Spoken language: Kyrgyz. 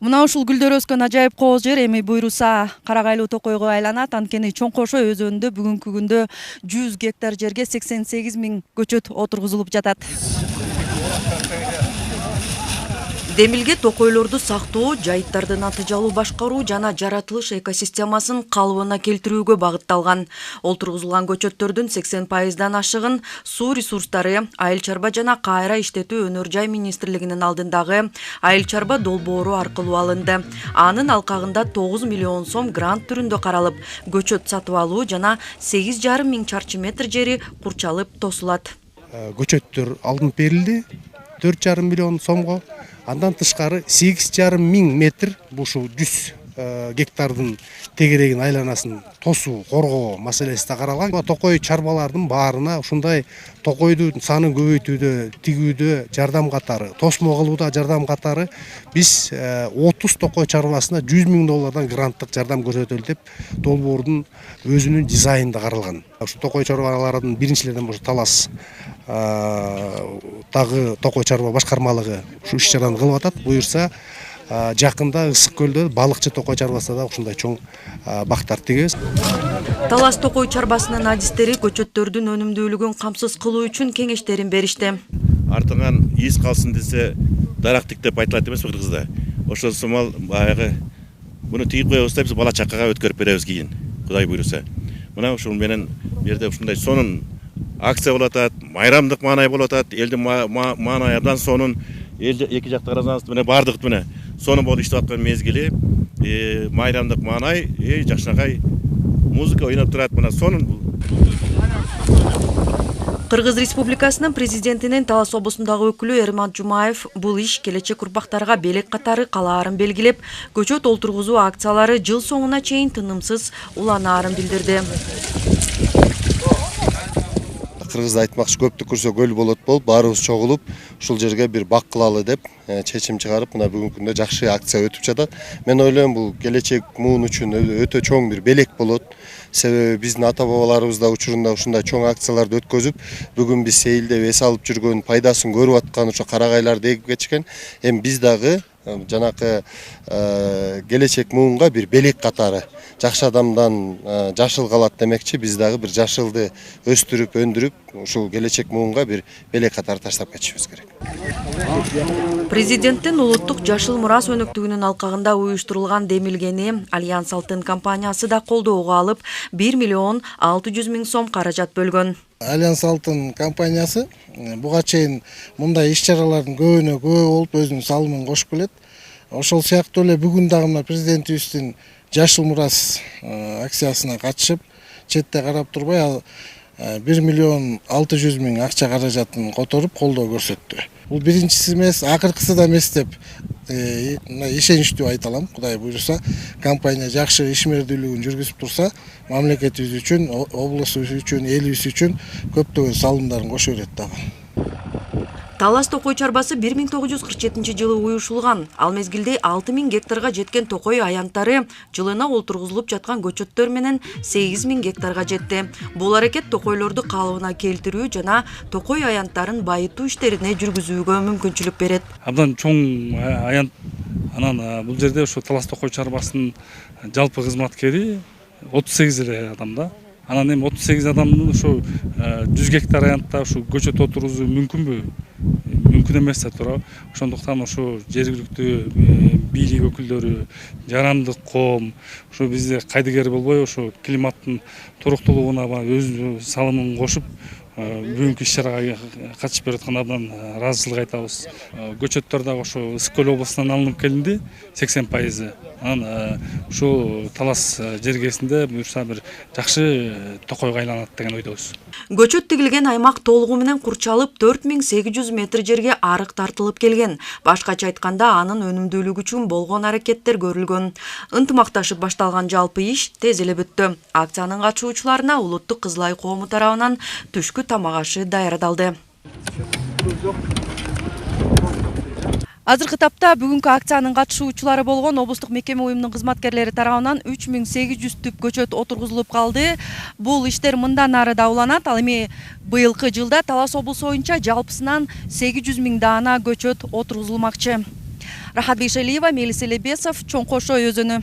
Мына ушул гүлдөр өскөн ажайып кооз жер эми буйруса Карагайлуу токойго айланат. Анткени Чоң Кошо өзөнүндө бүгүнкү күндө 100 гектар жерге 88 000 көчөт отургузулуп жатат. Демилге токойлорду сактоо, жайыттарды натыйжалуу башкаруу жана жаратылыш экосистемасын калыбына келтирүүгө багытталган. Олтургузулган көчөттөрдүн 80%дан ашыгын суу ресурстары, айыл чарба жана кайра иштетүү өнөр жай министрлигинин алдындагы айыл чарба долбоору аркылуу алынды. Анын алкагында 9 миллион сом грант түрүндө каралып, көчөт сатып алуу жана 8,5 миң чарчы метр жери курчалып тосулат. Көчөттөр алынып берилди 4,5 миллион сомго. Андан тышкары 8,5 миң метр бушу 100 гектардын тегерегин айланасын тосуу, коргоо маселеси да каралган. Токой чарбалардын баарына ушундай токойдун санын көбөйтүүдө, тигүүдө жардам катары, тосмо кылууда жардам катары биз 30 токой чарбасына $100 000 гранттык жардам көрсөтөлү деп долбоордун өзүнүн дизайнында каралган. Ушу токой чарбалардын биринчилерден болуп Талас дагы токой чарба башкармалыгы ушу иш-чараны кылып атат. Буюрса жакында Ысык көлдө балыкчы токой чарбасында да ушундай чоң бактар тигебиз. Талас токой чарбасынын адистери көчөттөрдүн өнүмдүүлүгүн камсыз кылуу үчүн кеңештерин беришти. Артыңан иис калсын десе дарак тик деп айтылат эмеспи Кыргызда. Ошол сымал баягы буну тигип коебуз да биз бала чакага өткөрүп беребиз кийин, Кудай буйруса. Мына ушул менен бу жерде ушундай сонун акция болуп атат, майрамдык маанай болуп атат. Элдин маанайы абдан сонун, эл эки жакта разанс менен бардык менен сонун болуп иштеп аткан мезгили, майрамдык маанай, жакшынакай музыка ойноп турат, мына сонун. Кыргыз Республикасынын президентинин Талас облусундагы өкүлү Эрман Жумаев бул иш келечек урпактарга белек катары калаарын белгилеп, көчөт олтургузуу акциялары жыл соңуна чейин тынымсыз уланаарын билдирди. Кыргызда айтмакчы көптү көрсө көл болот болуп, баарыбыз чогулуп, ушул жерге бир бак кылалы деп чечим чыгарып, мына бүгүнкү күндө жакшы акция өтүп жатат. Мен ойлойм, бул келечек муун үчүн өтө чоң бир белек болот. Себеби биздин ата-бабаларыбыз да учурунда ушундай чоң акцияларды өткөзүп, бүгүн биз сейилдеп эс алып жүргөн пайдасын көрүп аткан ошо карагайларды эгип кетишкен. Эми биз дагы жанакы келечек муунга бир белек катары жакшы адамдан жашыл калат демекчи, биз дагы бир жашылды өстүрүп, өндүрүп, ушул келечек муунга бир белек катары таштап кетишибиз керек. Президенттин улуттук жашыл мурас өнөктүгүнүн алкагында уюштурулган Демилгени Альянс Алтын компаниясы да колдоого алып, 1 миллион 600 000 сом каражат бөлгөн. Альянс Алтын компаниясы буга чейин мындай иш-чаралардын көбүнө көп болуп өзүнүн салымын кошуп келет. Ошол сыяктуу эле бүгүн дагы мына президентибиздин жашыл мурас акциясына катышып, четте карап турбай 1 миллион 600 000 акча каражатын которуп колдоо көрсөттү. Бул биринчиси эмес, акыркысы да эмес деп ишеничтүү айта алам. Кудай буйруса, компания жакшы ишмердүүлүгүн жүргүзүп турса, мамлекетибиз үчүн, облусубуз үчүн, элибиз үчүн көптөгөн салымдарын кошо берет дагы. Талас токой чарбасы 1947 жылы уюшулган. Ал мезгилде 6000 гектарга жеткен токой аянттары жылына олтургузулуп жаткан көчөттөр менен 8000 гектарга жетти. Бул аракет токойлорду калыбына келтирүү жана токой аянттарын байытуу иштерине жүргүзүүгө мүмкүнчүлүк берет. Абдан чоң аянт. Анан бул жерде ошо Талас токой чарбасынын жалпы кызматкери 38 эле адам да. Анан эми 38 адамдын ошо 100 гектар аянтта ошо көчөт отургузуу мүмкүнбү? Мүмкүн эмес да туурабы. Ошондуктан ошо жергиликтүү бийлик өкүлдөрү, жарандык коом, ошо бизде кайдыгер болбой, ошо климаттын туруктуулугуна өз салымын кошуп, бүгүнкү иш-чарага катышып бераткан абдан ыраазычылык айтабыз. Көчөттөр дагы ошо Ысык көл облусунан алынып келинди, 80%. Анан ушул Талас жергесинде буюрса бир жакшы токойго айланат деген ойдобуз. Көчөт тигилген аймак толугу менен курчалып 4800 метр жерге арык тартылып келген. Башкача айтканда анын өнүмдүүлүгү үчүн болгон аракеттер көрүлгөн. Ынтымакташып башталган жалпы иш тез эле бүттү. Акциянын катышуучуларына улуттук Кызылай коому тарабынан түшкү тамак ашы даярдалды. Азыркы тапта бүгүнкү акциянын катышуучулары болгон облустук мекеме уюмунун кызматкерлери тарабынан 3800 түп көчөт отургузулуп калды. Бул иштер мындан ары да уланат. Ал эми быйылкы жылда Талас облусу боюнча жалпысынан 800 000 даана көчөт отургузулмакчы. Рахат Бейшалиева, Мелис Элебесов, Чоң Кошо өзөнү.